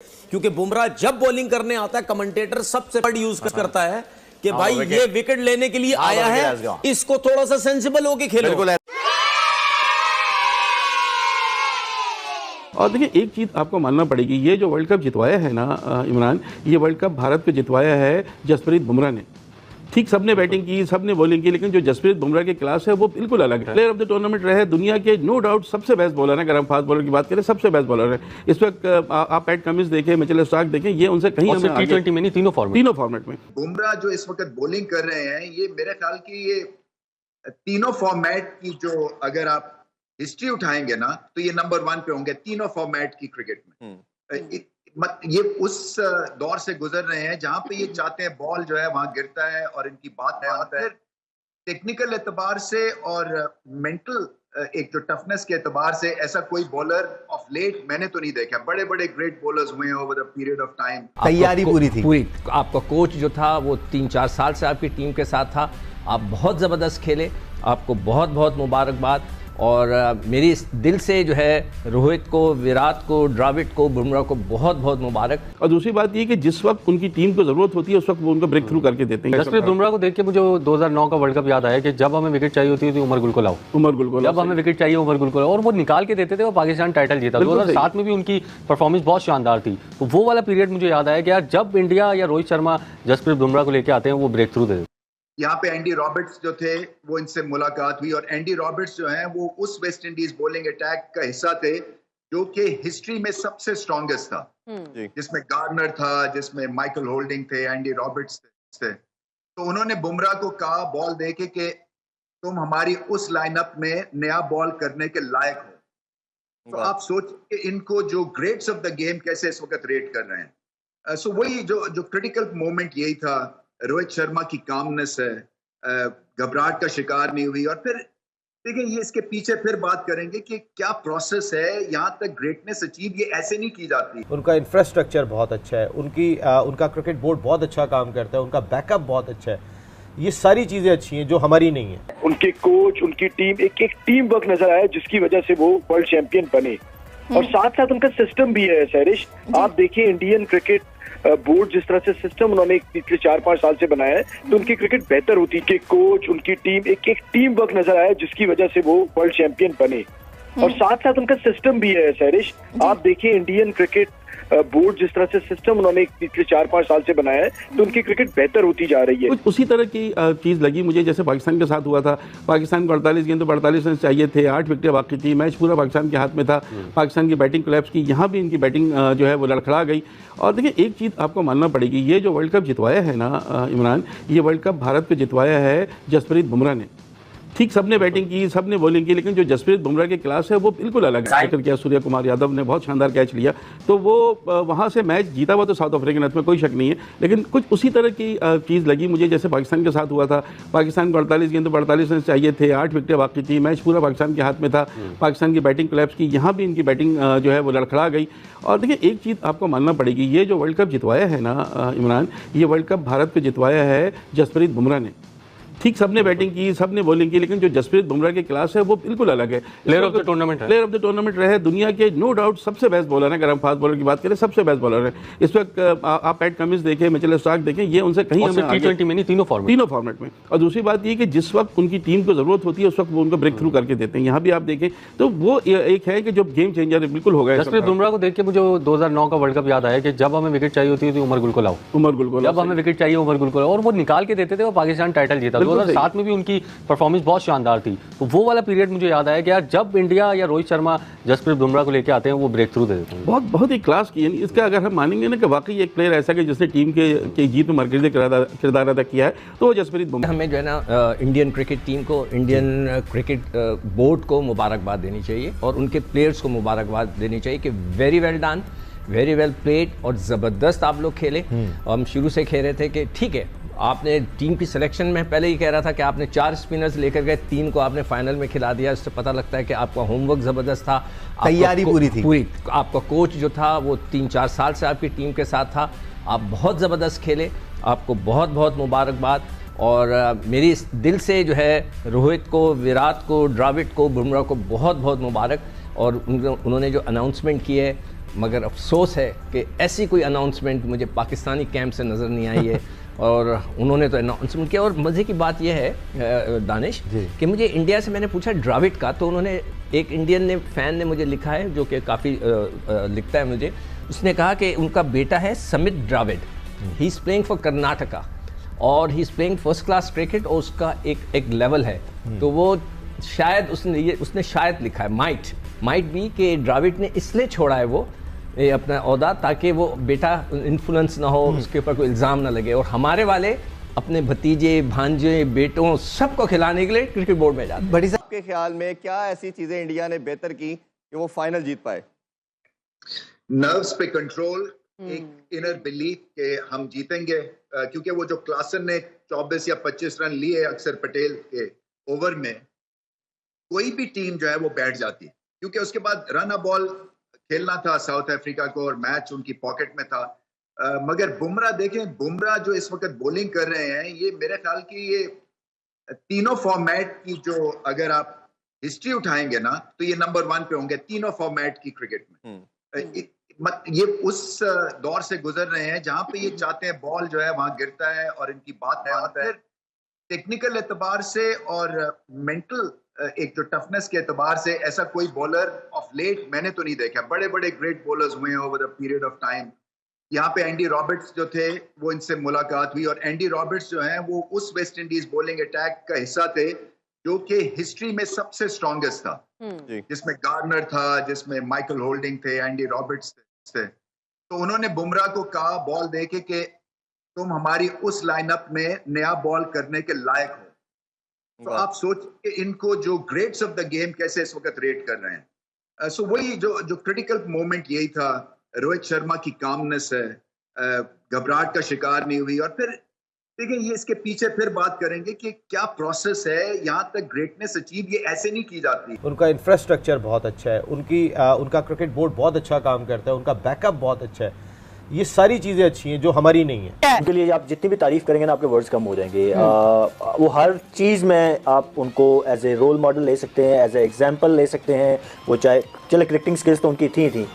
क्योंकि बुमराह जब बॉलिंग करने आता है कमेंटेटर सबसे बड़ी यूज करता है कि भाई ये विकेट लेने के लिए आया है, इसको थोड़ा सा सेंसिबल होके खेलो। और देखिए एक चीज़ आपको मानना पड़ेगी, ये जो वर्ल्ड कप जितवाया है ना इमरान, ये वर्ल्ड कप भारत को जितवाया है जसप्रीत बुमराह ने। ठीक सबने बैटिंग की, सबने बॉलिंग की, लेकिन जो जसप्रीत बुमराह की क्लास है वो बिल्कुल अलग है। प्लेयर ऑफ द टूर्नामेंट रहे, दुनिया के नो डाउट सबसे बेस्ट बॉलर है। अगर हम फास्ट बॉलर की बात करें, सबसे बेस्ट बॉलर है इस वक्त। आप पैट कमिंस देखें, मिचेल स्टार्क देखें, ये उनसे कहीं T20 में नहीं, तीनों फॉर्मेट में। बुमराह जो इस वक्त बॉलिंग कर रहे हैं, ये मेरे ख्याल की ये तीनों फॉर्मेट की जो अगर आप हिस्ट्री उठाएंगे ना, तो ये नंबर 1 पे होंगे तीनों फॉर्मेट की क्रिकेट में। ये उस दौर से गुजर रहे हैं जहां पे ये चाहते हैं बॉल जो है वहां गिरता है और इनकी बात मानता है। टेक्निकल एतबार से और मेंटल एक जो टफनेस के एतबार से ऐसा कोई बॉलर ऑफ लेट मैंने तो नहीं देखा। बड़े बड़े ग्रेट बॉलर्स हुए हैं over the period of time. तैयारी पूरी थी। आपका कोच जो था वो 3-4 साल से आपकी टीम के साथ था। आप बहुत ज़बरदस्त खेले, आपको बहुत बहुत मुबारकबाद। और मेरी दिल से जो है रोहित को, विराट को, द्रविड़ को, बुमराह को बहुत बहुत मुबारक। और दूसरी बात ये कि जिस वक्त उनकी टीम को जरूरत होती है उस वक्त वो उनको ब्रेक थ्रू करके देते हैं। जसप्रीत बुमराह को देख के मुझे 2009 का वर्ल्ड कप याद आया कि जब हमें विकेट चाहिए होती थी उमर गुल को लाओ, जब हमें विकेट चाहिए उमर गुल को लाओ, और वो निकाल के देते थे और पाकिस्तान टाइटल जीता। 2007 में भी उनकी परफॉर्मेंस बहुत शानदार थी। तो वो वाला पीरियड मुझे याद आया कि यार जब इंडिया या रोहित शर्मा जसप्रीत बुमराह को लेके आते हैं वो ब्रेक थ्रू दे देते। यहाँ पे एंडी रॉबर्ट्स जो थे वो इनसे मुलाकात हुई, और एंडी रॉबर्ट्स जो हैं वो उस वेस्ट इंडीज बॉलिंग अटैक का हिस्सा थे जो कि हिस्ट्री में सबसे स्ट्रॉन्गेस्ट था, जिसमें गार्नर था, जिसमें माइकल होल्डिंग थे, एंडी रॉबर्ट्स थे। तो उन्होंने बुमराह को कहा बॉल देके कि तुम हमारी उस लाइनअप में नया बॉल करने के लायक हो। तो आप सोचिए इनको जो ग्रेट्स ऑफ द गेम कैसे इस वक्त रेट कर रहे हैं। सो वही जो क्रिटिकल मोमेंट यही था। रोहित शर्मा की कामनेस है, घबराहट का शिकार नहीं हुई। और फिर देखिए ये इसके पीछे फिर बात करेंगे कि क्या प्रोसेस है, यहाँ तक ग्रेटनेस अचीव ये ऐसे नहीं की जाती। उनका इंफ्रास्ट्रक्चर बहुत अच्छा है, उनका क्रिकेट बोर्ड बहुत अच्छा काम करता है, उनका बैकअप बहुत अच्छा है। ये सारी चीजें अच्छी हैं जो हमारी नहीं है। उनके कोच, उनकी टीम, एक टीम वर्क नजर आया जिसकी वजह से वो वर्ल्ड चैंपियन बने। और साथ साथ उनका सिस्टम भी है सैरिश। आप देखिए इंडियन क्रिकेट बोर्ड जिस तरह से सिस्टम उन्होंने पिछले 4-5 साल से बनाया है, तो उनकी क्रिकेट बेहतर होती है। कोच, उनकी टीम, एक टीम वर्क नजर आया जिसकी वजह से वो वर्ल्ड चैंपियन बने। और साथ साथ उनका सिस्टम भी है सैरिश। आप देखिए इंडियन क्रिकेट बोर्ड जिस तरह से सिस्टम उन्होंने पिछले 4-5 साल से बनाया है, तो उनकी क्रिकेट बेहतर होती जा रही है। कुछ उसी तरह की चीज़ लगी मुझे जैसे पाकिस्तान के साथ हुआ था। पाकिस्तान को 48 गेंद तो 48 रन चाहिए थे, 8 विकेटें बाकी थी, मैच पूरा पाकिस्तान के हाथ में था। पाकिस्तान की बैटिंग कोलैप्स की, यहाँ भी इनकी बैटिंग जो है वो लड़खड़ा गई। और देखिए एक चीज़ आपको मानना पड़ेगी, ये जो वर्ल्ड कप जितवाया है ना इमरान, ये वर्ल्ड कप भारत को जितवाया है जसप्रीत बुमराह ने। ठीक सबने बैटिंग की, सबने बॉलिंग की, लेकिन जो जसप्रीत बुमराह की क्लास है वो बिल्कुल अलग है। किया सूर्य कुमार यादव ने बहुत शानदार कैच लिया, तो वो वहाँ से मैच जीता हुआ तो साउथ अफ्रीका ने, कोई शक नहीं है। लेकिन कुछ उसी तरह की चीज़ लगी मुझे जैसे पाकिस्तान के साथ हुआ था। पाकिस्तान को 48 गेंद तो 48 रन चाहिए थे, 8 विकेटें बाकी थी, मैच पूरा पाकिस्तान के हाथ में था। पाकिस्तान की बैटिंग कोलैप्स की, यहाँ भी इनकी बैटिंग जो है वो लड़खड़ा गई। और देखिए एक चीज़ आपको मानना पड़ेगी, ये जो वर्ल्ड कप जितवाया है ना इमरान, ये वर्ल्ड कप भारत को जितवाया है जसप्रीत बुमराह ने। ठीक सबने बैटिंग की, सबने बॉलिंग की, लेकिन जो जसप्रीत बुमराह की क्लास है वो बिल्कुल अलग है। प्लेयर ऑफ द टूर्नामेंट रहे, दुनिया के नो डाउट सबसे बेस्ट बॉलर है। अगर हम फास्ट बॉलर की बात करें, सबसे बेस्ट बॉलर है इस वक्त। आप पैट कमिंस देखें, मिचेल स्टार्क देखें, ये उनसे कहीं T20 में नहीं, तीनों फॉर्मेट में। और दूसरी बात ये कि जिस वक्त उनकी टीम को जरूरत होती है उस वक्त वो उनको ब्रेक थ्रू करके देते हैं। यहाँ भी आप देखें तो वो एक है कि जो गेम चेंजर बिल्कुल हो गया। जसप्रीत बुमराह को देख के मुझे 2009 का वर्ल्ड कप याद आया कि जब हमें विकेट चाहिए होती थी उमर गुल को लाओ, जब हमें विकेट चाहिए उमर गुल को लाओ, और वो निकाल के देते थे और पाकिस्तान टाइटल जीता। 2007 में भी की परफॉर्मेंस बहुत शानदार थी। तो वो वाला पीरियड मुझे याद आया कि यार जब इंडिया या रोहित शर्मा जसप्रीत बुमराह को लेके आते हैं वो ब्रेक थ्रू दे देते हैं। बहुत ही क्लास की। इसका अगर हम मानेंगे ना कि वाकई एक प्लेयर ऐसा कि जिसने टीम के जीत में मरकजी किरदार अदा किया है, तो वो जसप्रीत बुमराह। हमें जो है ना इंडियन क्रिकेट टीम को, इंडियन क्रिकेट बोर्ड को मुबारकबाद देनी चाहिए और उनके प्लेयर्स को मुबारकबाद देनी चाहिए कि very well done, very well played, और ज़बरदस्त आप लोग खेले। हम शुरू से कह रहे थे कि ठीक है, आपने टीम की सिलेक्शन में पहले ही कह रहा था कि आपने 4 स्पिनर्स लेकर गए, 3 को आपने फाइनल में खिला दिया। इससे पता लगता है कि आपका होमवर्क ज़बरदस्त था, तैयारी पूरी थी। आपका कोच जो था वो 3-4 साल से आपकी टीम के साथ था। आप बहुत ज़बरदस्त खेले, आपको बहुत बहुत मुबारकबाद। और मेरी दिल से जो है रोहित को, विराट को, द्रविड़ को, बुमराह को बहुत बहुत मुबारक। और उन्होंने जो अनाउंसमेंट की है मगर अफसोस है कि ऐसी कोई अनाउंसमेंट मुझे पाकिस्तानी कैंप से नज़र नहीं आई है और उन्होंने तो अनाउंसमेंट किया। और मज़े की बात यह है दानिश कि मुझे इंडिया से मैंने पूछा द्रविड़ का, तो उन्होंने एक इंडियन फ़ैन ने मुझे लिखा है जो कि काफ़ी लिखता है मुझे, उसने कहा कि उनका बेटा है Samit Dravid, he is playing for Karnataka और he is playing first class cricket और उसका एक लेवल है। तो वो शायद उसने शायद लिखा है माइट भी कि द्रविड़ ने इसलिए छोड़ा है वो ये अपना ओहदा ताकि वो बेटा इन्फ्लुएंस ना हो, उसके ऊपर कोई इल्ज़ाम ना लगे। और हमारे वाले अपने भतीजे भांजे बेटों सबको खिलाने के लिए क्रिकेट बोर्ड में जाते। बड़ी साहब के ख्याल में क्या ऐसी चीजें इंडिया ने बेहतर की कि वो फाइनल जीत पाए? नर्व्स पे कंट्रोल, एक इनर बिलीफ कि हम जीतेंगे, क्योंकि वो जो क्लासन ने 24 या 25 रन लिए अक्षर पटेल के ओवर में, कोई भी टीम जो है वो बैठ जाती है, क्योंकि उसके बाद रन अ बॉल खेलना था साउथ अफ्रीका को और मैच उनकी पॉकेट में था। मगर बुमराह देखें, बुमराह जो इस वक्त बॉलिंग कर रहे हैं, ये मेरे ख्याल की ये तीनों फॉर्मेट की जो अगर आप हिस्ट्री उठाएंगे ना तो ये नंबर 1 पे होंगे तीनों फॉर्मेट की क्रिकेट में। ये उस दौर से गुजर रहे हैं जहां पे ये चाहते हैं बॉल जो है वहां गिरता है और इनकी बात मानता है। टेक्निकल एतबार से और मेंटल एक जो टफनेस के एतबार से ऐसा कोई बॉलर ऑफ लेट मैंने तो नहीं देखा। बड़े बड़े ग्रेट बॉलर्स हुए हैं over a period of time. यहाँ पे एंडी रॉबर्ट्स जो थे वो इनसे मुलाकात हुई और एंडी रॉबर्ट्स जो हैं वो उस वेस्ट इंडीज बॉलिंग अटैक का हिस्सा थे जो कि हिस्ट्री में सबसे स्ट्रॉन्गेस्ट था, जिसमें गार्नर था, जिसमें माइकल होल्डिंग थे, एंडी रॉबर्ट्स थे। तो उन्होंने बुमराह को कहा बॉल देके कि तुम हमारी उस लाइनअप में नया बॉल करने के लायक हो। तो आप सोचिए इनको जो ग्रेट्स ऑफ द गेम कैसे इस वक्त रेट कर रहे हैं। सो वही जो क्रिटिकल मोमेंट यही था। रोहित शर्मा की कामनेस है, घबराहट का शिकार नहीं हुई। और फिर देखिए ये इसके पीछे फिर बात करेंगे कि क्या प्रोसेस है, यहाँ तक ग्रेटनेस अचीव ये ऐसे नहीं की जाती। उनका इंफ्रास्ट्रक्चर बहुत अच्छा है, उनका क्रिकेट बोर्ड बहुत अच्छा काम करता है, उनका बैकअप बहुत अच्छा है। ये सारी चीज़ें अच्छी हैं जो हमारी नहीं है। उनके लिए आप जितनी भी तारीफ करेंगे ना आपके वर्ड्स कम हो जाएंगे। वो हर चीज़ में आप उनको एज ए रोल मॉडल ले सकते हैं, एज ए एग्जाम्पल ले सकते हैं। वो चाहे चले क्रिकेटिंग स्किल्स तो उनकी थी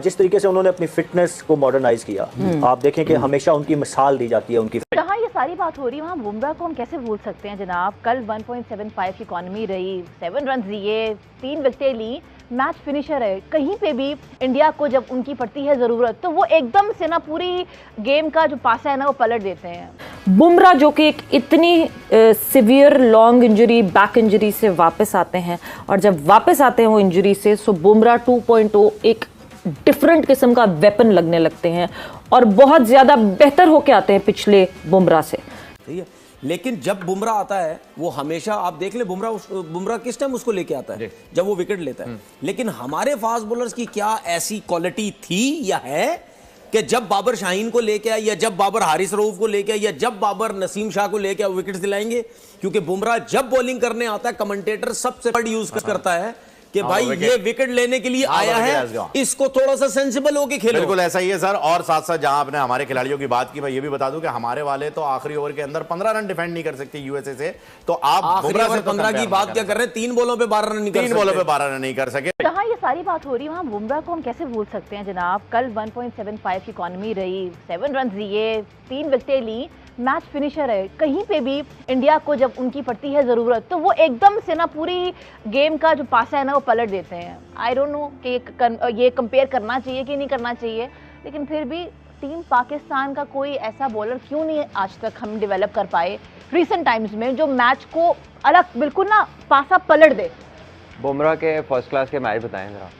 जिस तरीके से उन्होंने अपनी फिटनेस को मॉडर्नाइज किया, आप देखें कि हमेशा उनकी मिसाल दी जाती है उनकी। जहाँ ये सारी बात हो रही है वहाँ बुमराह को हम कैसे भूल सकते हैं जनाब। कल 1.75 की इकॉनमी रही, 7 रन दिए, 3 विकेटें ली, मैच फिनिशर है। कहीं पे भी इंडिया को जब उनकी पड़ती है ज़रूरत तो वो एकदम से ना पूरी गेम का जो पासा है ना वो पलट देते हैं। बुमराह जो कि एक इतनी severe long injury, back injury से वापस आते हैं और जब वापस आते हैं वो इंजरी से, सो बुमराह 2.0 एक डिफरेंट किस्म का वेपन लगने लगते हैं और बहुत ज़्यादा बेहतर होके आते हैं पिछले बुमराह से। सही है, लेकिन जब बुमराह आता है वो हमेशा आप देख ले बुमराह किस टाइम उसको लेके आता है जब वो विकेट लेता है। लेकिन हमारे फास्ट बॉलर्स की क्या ऐसी क्वालिटी थी या है कि जब बाबर शाहीन को लेके आए या जब बाबर हारिस रऊफ को लेके आए या जब बाबर नसीम शाह को लेके आए विकेट दिलाएंगे? क्योंकि बुमराह जब बॉलिंग करने आता है कमेंटेटर सबसे बड़ा यूज करता है कि भाई ये विकेट लेने के लिए आया है, इसको थोड़ा सा सेंसिबल होके खेलो। बिल्कुल ऐसा ही है सर। और साथ साथ जहां आपने हमारे खिलाड़ियों की बात की, मैं ये भी बता दूं कि हमारे वाले तो आखिरी ओवर के अंदर 15 रन डिफेंड नहीं कर सकते यूएसए से। तो आप आखिरी ओवर 15 की बात क्या कर रहे हैं? 3 बॉलों पे 12 रन नहीं कर सके। 3 बॉलों पे 12 रन नहीं कर सके। जहाँ ये सारी बात हो रही है वहाँ बुमराह को हम कैसे भूल सकते हैं जनाब। कल 1.75 की इकॉनमी रही, 7 रन दिए, 3 विकेटें ली, मैच फिनिशर है। कहीं पे भी इंडिया को जब उनकी पड़ती है ज़रूरत तो वो एकदम से ना पूरी गेम का जो पासा है ना वो पलट देते हैं। आई डोंट नो कि ये कंपेयर करना चाहिए कि नहीं करना चाहिए, लेकिन फिर भी टीम पाकिस्तान का कोई ऐसा बॉलर क्यों नहीं आज तक हम डेवलप कर पाए रिसेंट टाइम्स में जो मैच को अलग बिल्कुल ना पासा पलट दे। बुमराह के फर्स्ट क्लास के मैच बताएं जरा।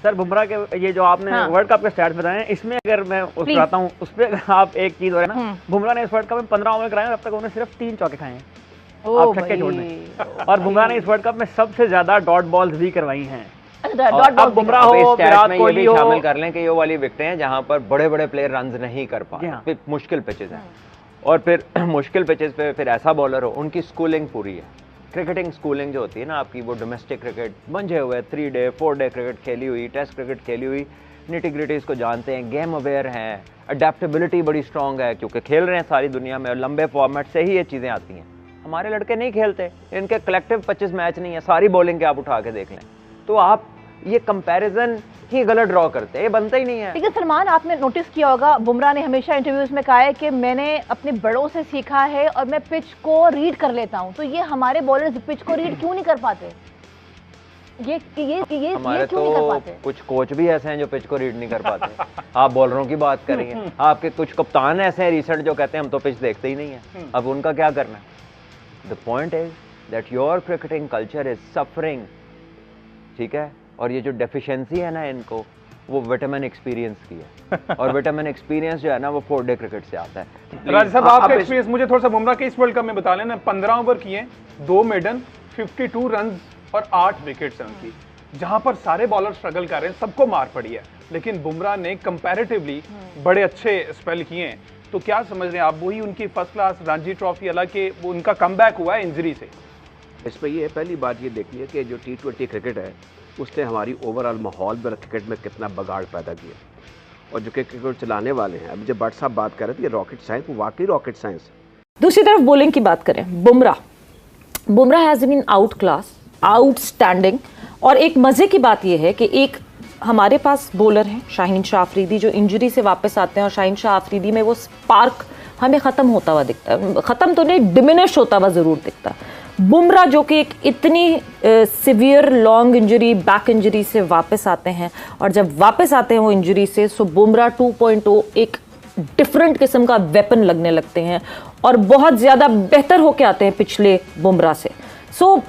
सर बुमराह के ये जो आपने वर्ल्ड कप के स्टैट्स बताए हैं, इसमें अगर मैं बताता हूँ उस पर आप एक चीज है ना, बुमराह ने इस वर्ल्ड कप में 15 ओवर कराए और अब तक उन्होंने सिर्फ 3 चौके खाए हैं, आप छक्के छोड़ दें। और बुमराह ने इस वर्ल्ड कप में सबसे ज्यादा डॉट बॉल्स भी करवाई हैं। अब बुमराह हो, विराट कोहली हो, शामिल कर लें कि ये वाली विकेटें हैं जहां पर बड़े बड़े प्लेयर रन नहीं कर पाए, मुश्किल पिचेस हैं। और फिर मुश्किल पिचेस पे फिर ऐसा बॉलर हो, उनकी स्कूलिंग पूरी है, क्रिकेटिंग स्कूलिंग जो होती है ना आपकी, वो डोमेस्टिक क्रिकेट मंझे हुए 3 डे 4 डे क्रिकेट खेली हुई, टेस्ट क्रिकेट खेली हुई, निटी-ग्रिटीज़ को जानते हैं, गेम अवेयर हैं, अडेप्टेबिलिटी बड़ी स्ट्रॉन्ग है क्योंकि खेल रहे हैं सारी दुनिया में और लंबे फॉर्मेट से ही ये चीज़ें आती हैं। हमारे लड़के नहीं खेलते, इनके कलेक्टिव 25 मैच नहीं है, सारी बॉलिंग के आप उठा के देख लें। तो आप ये कंपैरिजन ही गलत ड्रॉ करते हैं, ये बनता ही नहीं है। लेकिन सलमान, आपने नोटिस किया होगा बुमराह ने हमेशा इंटरव्यूज में कहा है कि मैंने अपने बड़ों से सीखा है और मैं पिच को रीड कर लेता हूं। तो ये हमारे बॉलर्स पिच को रीड क्यों नहीं कर पाते? ये हमारे क्यों नहीं कर पाते? कुछ कोच भी ऐसे हैं जो पिच को रीड नहीं कर पाते। आप बॉलरों की बात कर रही हैं, आपके कुछ कप्तान ऐसे हैं रिसेंट जो कहते हैं हम तो पिच देखते ही नहीं है। अब उनका क्या करना है? The point is that your cricketing culture is suffering, ठीक है? और ये जो डेफिशिएंसी है ना इनको, वो विटामिन एक्सपीरियंस की है। और विटामिन एक्सपीरियंस जो है ना वो 4 डे क्रिकेट से आता है। राज साहब, आपका एक्सपीरियंस मुझे थोड़ा सा बुमराह के इस वर्ल्ड कप में बता लेना। 15 ओवर किए, 2 मेडन, 52 रन और 8 विकेट्स उनकी, जहां पर सारे बॉलर स्ट्रगल कर रहे हैं, सबको मार पड़ी है, लेकिन बुमराह ने कंपैरेटिवली बड़े अच्छे स्पेल किए हैं। तो क्या समझ रहे हैं आप, वही उनकी फर्स्ट क्लास रणजी ट्रॉफी, हालांकि उनका कमबैक हुआ है इंजरी से? इस पर ये पहली बात ये देखनी है कि जो T20 क्रिकेट है उसने हमारी ओवरऑल माहौल में क्रिकेट में कितना बगाड़ पैदा किया, और जो क्रिकेट चलाने वाले हैं, अभी जब भट्ट साहब बात कर रहे थे, ये रॉकेट साइंस, वो वाकई रॉकेट साइंस। दूसरी तरफ बॉलिंग की बात करें, Bumrah has been outclass, outstanding. और एक मजे की बात यह है कि एक हमारे पास बॉलर हैं शाहीन शाह अफरीदी, जो इंजरी से वापस आते हैं, और शाहीन शाह अफरीदी में वो स्पार्क हमें ख़त्म होता हुआ दिखता है, ख़त्म तो नहीं, डिमिनिश होता हुआ ज़रूर दिखता है। बुमराह जो कि एक इतनी severe long injury, back injury से वापस आते हैं, और जब वापस आते हैं वो इंजरी से, सो बुमराह 2.0 एक डिफरेंट किस्म का वेपन लगने लगते हैं और बहुत ज़्यादा बेहतर होके आते हैं पिछले बुमराह से। सो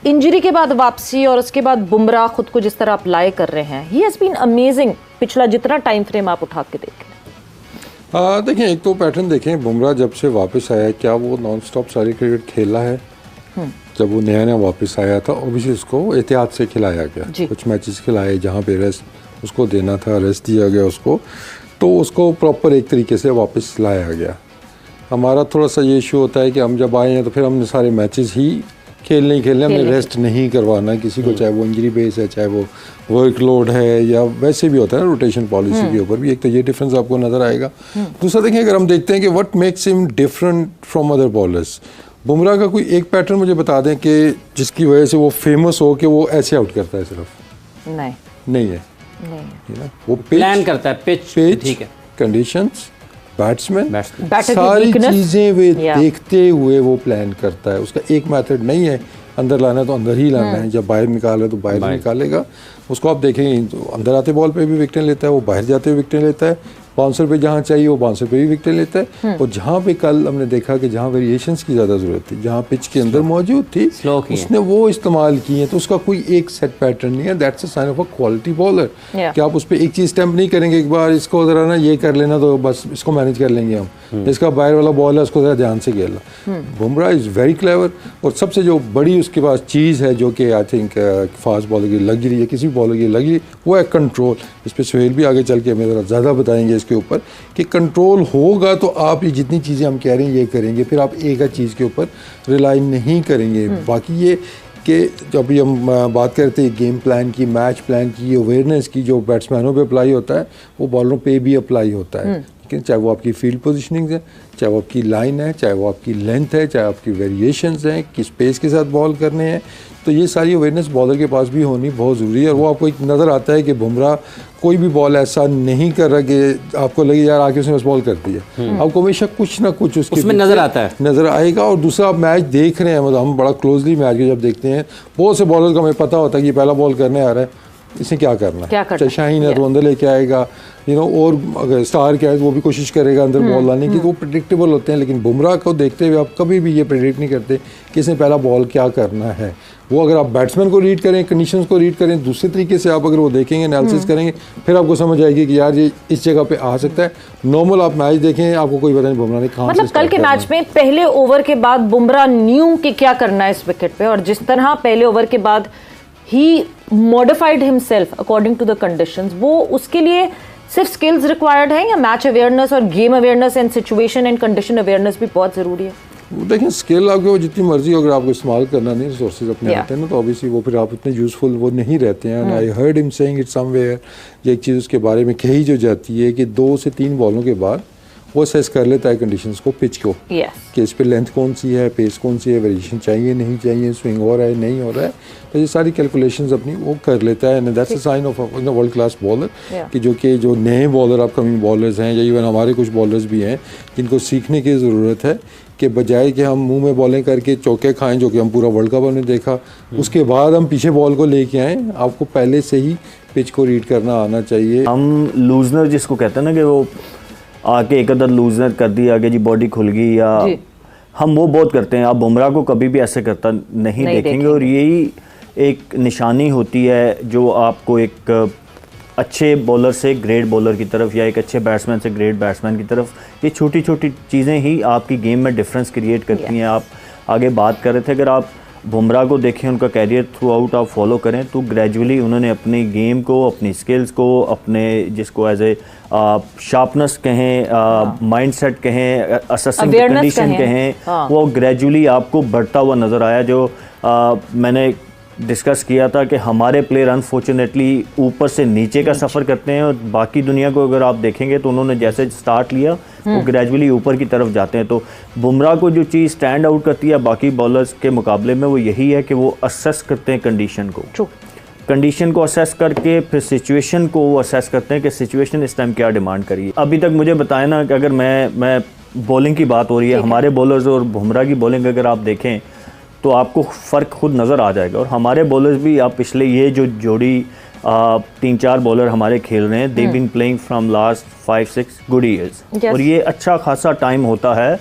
इंजरी के बाद वापसी और उसके बाद बुमराह खुद को जिस तरह अप्लाई कर रहे हैं, ही हैज़ बीन अमेजिंग। पिछला जितना टाइम फ्रेम आप उठा के देखें, देखें, एक तो पैटर्न देखें, बुमराह जब से वापस आया है, क्या वो नॉन स्टॉप सारी क्रिकेट खेला है? जब वो नया वापस आया था, ऑब्वियसली उसको एहतियात से खिलाया गया, कुछ मैचेस खिलाए जहाँ पे रेस्ट उसको देना था, रेस्ट दिया गया उसको, तो उसको प्रॉपर एक तरीके से वापस लाया गया। हमारा थोड़ा सा ये इशू होता है कि हम जब आए हैं तो फिर हमने सारे मैचेस ही खेलने हमने रेस्ट नहीं करवाना किसी को, चाहे वो इंजरी बेस है, चाहे वो वर्कलोड है, या वैसे भी होता है रोटेशन पॉलिसी के ऊपर भी। एक तो ये डिफरेंस आपको नज़र आएगा। दूसरा देखें, अगर हम देखते हैं कि what makes him different from other bowlers, Bumrah का कोई एक पैटर्न मुझे बता दें कि जिसकी वजह से वो फेमस हो कि वो ऐसे आउट करता है? सिर्फ नहीं है, वो प्लान करता है, पिच, ठीक है, कंडीशंस, बैट्समैन, सारी चीज़ें वे देखते हुए वो प्लान करता है। उसका एक मेथड नहीं है, अंदर लाना है तो अंदर ही लाना है, जब बाहर निकाला तो बाहर निकालेगा। उसको आप देखेंगे तो अंदर आते बॉल पे भी विकेट लेता है, वो बाहर जाते हुए विकेट लेता है, बाउंसर पे जहाँ चाहिए वो बाउंसर पे भी विकेट लेता है। और जहाँ पे कल हमने देखा कि जहाँ वेरिएशंस की ज़्यादा ज़रूरत थी, जहाँ पिच के अंदर मौजूद थी, उसने वो इस्तेमाल की है। तो उसका कोई एक सेट पैटर्न नहीं है, that's a sign of a quality bowler. कि आप उस पर एक चीज़ स्टैम्प नहीं करेंगे, एक बार इसको ज़रा ना ये कर लेना तो बस इसको मैनेज कर लेंगे हम, इसका बाहर वाला बॉल है उसको ज़रा ध्यान से खेलना। बुमराह इज़ वेरी क्लेवर, और सबसे जो बड़ी उसके पास चीज़ है जो कि आई थिंक फास्ट बॉलर की लग्जरी या किसी बॉलर की लग्जरी, वो है कंट्रोल। इस पर सुहेल भी आगे चल के हमें ज़रा ज़्यादा बताएंगे इसके ऊपर कि कंट्रोल होगा तो आप ये जितनी चीज़ें हम कह रहे हैं ये करेंगे, फिर आप एक चीज़ के ऊपर रिलाई नहीं करेंगे। बाकी ये कि जब भी हम बात करते हैं गेम प्लान की, मैच प्लान की, अवेयरनेस की, जो बैट्समैनों पे अप्लाई होता है वो बॉलरों पे भी अप्लाई होता है। लेकिन चाहे वो आपकी फील्ड पोजीशनिंग है, चाहे वो आपकी लाइन है, चाहे वो आपकी लेंथ है, चाहे आपकी वेरिएशंस हैं, किस पेस के साथ बॉल करने हैं, तो ये सारी अवेयरनेस बॉलर के पास भी होनी बहुत ज़रूरी है। और वो आपको एक नज़र आता है कि बुमराह कोई भी बॉल ऐसा नहीं कर रहा कि आपको लगे यार आके उसने बस बॉल कर दी है, आपको हमेशा कुछ ना कुछ उसमें नज़र आता है, नज़र आएगा। और दूसरा आप मैच देख रहे हैं, मतलब हम बड़ा क्लोजली मैच जब देखते हैं, बहुत से बॉलर को हमें पता होता है कि पहला बॉल करने आ रहा है, इसे क्या करना है, चाहे शाहीन है तो अंदर लेके आएगा, और अगर स्टार क्या है तो वो भी कोशिश करेगा अंदर बॉल लाने की, तो वो प्रेडिक्टेबल होते हैं। लेकिन बुमराह को देखते हुए आप कभी भी ये प्रेडिक्ट नहीं करते कि इसने पहला बॉल क्या करना है। वो अगर आप बैट्समैन को रीड करें, कंडीशंस को रीड करें, दूसरे तरीके से आप अगर वो देखेंगे, एनालिसिस करेंगे, फिर आपको समझ आएगी कि यार ये इस जगह पे आ सकता है। नॉर्मल आप मैच देखें, आपको कोई पता नहीं बुमराह ने कहाँ मतलब कल के मैच में पहले ओवर के बाद बुमराह न्यू कि क्या करना है इस विकेट पे, और जिस तरह पहले ओवर के बाद ही modified himself according to the conditions, वो उसके लिए सिर्फ स्किल्स रिक्वायर्ड है या मैच अवेयरनेस और game awareness and situation and condition awareness भी बहुत ज़रूरी है? देखें, स्किल आपके वो जितनी मर्जी अगर आपको इस्तेमाल करना नहीं, रिसोर्सेज अपने आते हैं ना, तो ऑब्वियसली वो फिर आप इतने यूजफुल वो नहीं रहते हैं। I heard him saying it somewhere, ये एक चीज़ उसके बारे में कही जो जाती है कि 2 से 3 बॉलों के बाद वो असेस कर लेता है कंडीशंस को, पिच को, कि इस पे लेंथ कौन सी है, पेस कौन सी है, वेरिएशन चाहिए नहीं चाहिए, स्विंग हो रहा है नहीं हो रहा है, तो ये सारी कैलकुलेशंस अपनी वो कर लेता है। And that's a sign of world class bowler कि जो नए बॉलर अपकमिंग बॉलर्स हैं या इवन हमारे कुछ बॉलर्स भी हैं जिनको सीखने की ज़रूरत है कि बजाय कि हम मुंह में बॉलिंग करके चौके खाएं, जो कि हम पूरा वर्ल्ड कप हमने देखा, उसके बाद हम पीछे बॉल को लेके आएँ, आपको पहले से ही पिच को रीड करना आना चाहिए। हम लूजनर जिसको कहते हैं ना कि वो आके एक अदर लूजनर कर दिया, आगे जी बॉडी खुल गई, या हम वो बहुत करते हैं। आप बुमराह को कभी भी ऐसे करता नहीं देखेंगे, और यही एक निशानी होती है जो आपको एक अच्छे बॉलर से ग्रेट बॉलर की तरफ या एक अच्छे बैट्समैन से ग्रेट बैट्समैन की तरफ, ये छोटी छोटी चीज़ें ही आपकी गेम में डिफरेंस क्रिएट करती हैं। आप आगे बात कर रहे थे, अगर आप बुमराह को देखें, उनका कैरियर थ्रू आउट आप फॉलो करें, तो ग्रेजुअली उन्होंने अपनी गेम को, अपनी स्किल्स को, अपने जिसको एज ए शार्पनेस कहें, माइंडसेट कहें, असेसिंग कंडीशन कहें, वो ग्रेजुअली आपको बढ़ता हुआ नज़र आया। जो मैंने डिस्कस किया था कि हमारे प्लेयर अनफॉर्चुनेटली ऊपर से नीचे का सफ़र करते हैं, और बाकी दुनिया को अगर आप देखेंगे तो उन्होंने जैसे स्टार्ट लिया वो ग्रेजुअली ऊपर की तरफ जाते हैं। तो बुमराह को जो चीज़ स्टैंड आउट करती है बाकी बॉलर्स के मुकाबले में, वो यही है कि वो असेस करते हैं कंडीशन को, कंडीशन को असेस करके फिर सिचुएशन को वो असेस करते हैं कि सिचुएशन इस टाइम क्या डिमांड करिए। अभी तक मुझे बताया ना कि अगर मैं बॉलिंग की बात हो रही है, हमारे बॉलर्स और बुमराह की बॉलिंग अगर आप देखें तो आपको फ़र्क खुद नज़र आ जाएगा। और हमारे बॉलर्स भी, आप पिछले ये जो जोड़ी 3-4 बॉलर हमारे खेल रहे हैं, they been playing from last 5-6 good years, और ये अच्छा खासा टाइम होता है।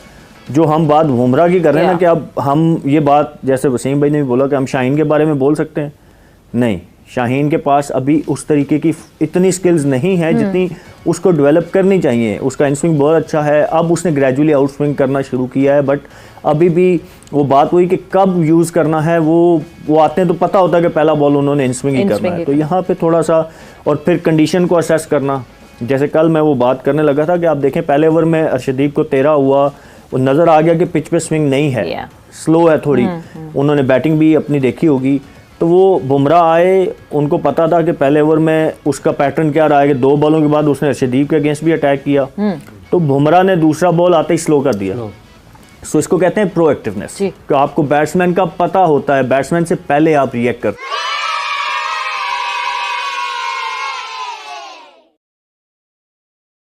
जो हम बात बुमराह की कर रहे हैं ना, कि अब हम ये बात, जैसे वसीम भाई ने भी बोला कि हम शाहीन के बारे में बोल सकते हैं, नहीं, शाहीन के पास अभी उस तरीके की इतनी स्किल्स नहीं है जितनी उसको डेवलप करनी चाहिए। उसका इन स्विंग बहुत अच्छा है, अब उसने ग्रेजुअली आउट स्विंग करना शुरू किया है, बट अभी भी वो बात हुई कि कब यूज़ करना है, वो आते हैं तो पता होता है कि पहला बॉल उन्होंने इन स्विंग ही करना है। तो यहाँ पे थोड़ा सा, और फिर कंडीशन को असेस करना, जैसे कल मैं वो बात करने लगा था कि आप देखें पहले ओवर में अर्शदीप को 13 हुआ, वो नज़र आ गया कि पिच पे स्विंग नहीं है, स्लो है थोड़ी, उन्होंने बैटिंग भी अपनी देखी होगी, तो वो बुमराह आए, उनको पता था कि पहले ओवर में उसका पैटर्न क्या रहा है कि 2 बॉलों के बाद उसने अर्शदीप के अगेंस्ट भी अटैक किया, तो बुमराह ने दूसरा बॉल आते ही स्लो कर दिया। सो इसको कहते हैं प्रोएक्टिवनेस, कि आपको बैट्समैन का पता होता है, बैट्समैन से पहले आप रिएक्ट करते हैं।